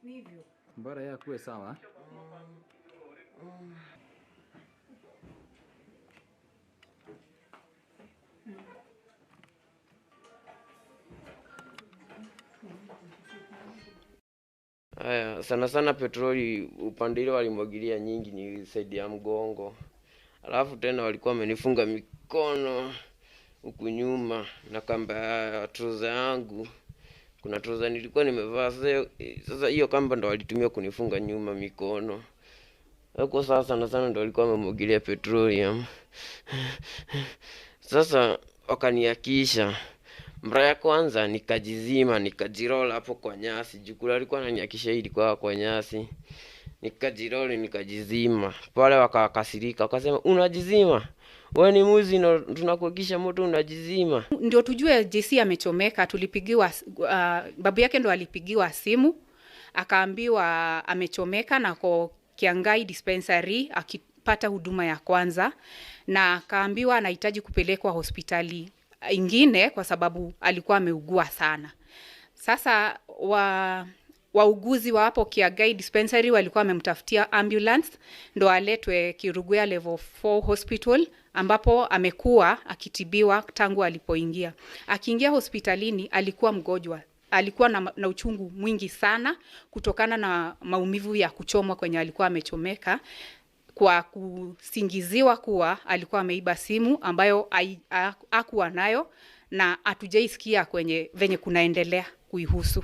Hivyo. Bora yeye kuwe sawa. Sana sana petroli upande ile walimwagilia nyingi ni side ya mgongo. Alafu tena walikuwa wamenifunga mikono huku nyuma na kamba ya trouser yangu. Kuna trouser nilikuwa nimevaa, sasa hiyo kamba ndo walitumia kunifunga nyuma mikono. Huko sasa sana sana ndo walikuwa wamemwagilia petroleum. Sasa wakaniakisha. Mara ya kwanza nikajizima, nikajirola hapo kwa nyasi. Jukula alikuwa ananiakisha ilikuwa kwa nyasi. Nikajirola, nikajizima. Pale wakakasirika, wakasema unajizima? Wewe ni mwizi na tunakuakisha moto unajizima. Ndio tujue JC amechomeka, tulipigiwa babu yake ndo alipigiwa simu, akaambiwa amechomeka na kwa Kiangai dispensary akipata huduma ya kwanza, na akaambiwa anahitaji kupelekwa hospitali ingine kwa sababu alikuwa ameugua sana. Sasa wauguzi wa hapo Kiangai dispensary walikuwa wamemtafutia ambulance ndo aletwe Kirugwea level 4 hospital ambapo amekuwa akitibiwa tangu alipoingia. Akiingia hospitalini alikuwa mgonjwa. Alikuwa na uchungu mwingi sana kutokana na maumivu ya kuchomwa kwenye alikuwa amechomeka, kwa kusingiziwa kuwa alikuwa ameiba simu ambayo hakuwa nayo na hatujaisikia kwenye venye kunaendelea kuihusu.